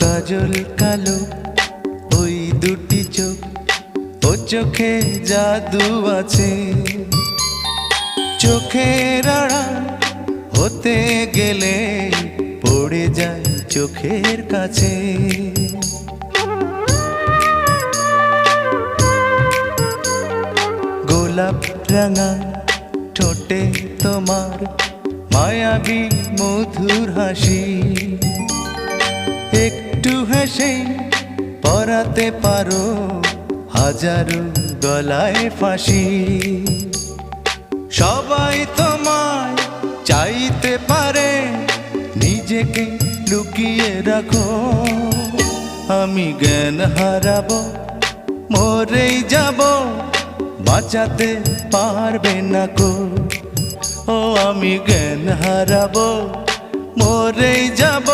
কাজল কালো ওই দুটি চোখ, ও চোখে জাদু আছে। চোখের আড়াল হতে গেলে পড়ে যায় চোখের কাছে। গোলাপ রাঙা ঠোঁটে তোমার মায়াবী মধুর হাসি, একটু হেসে পরাতে পারো হাজারো গলায় ফাঁসি। সবাই তোমায় চাইতে পারে, নিজেকে লুকিয়ে রাখো। আমি জ্ঞান হারাবো, মরেই যাব, বাঁচাতে পারবে না কো। ও আমি জ্ঞান হারাবো, মরেই যাব।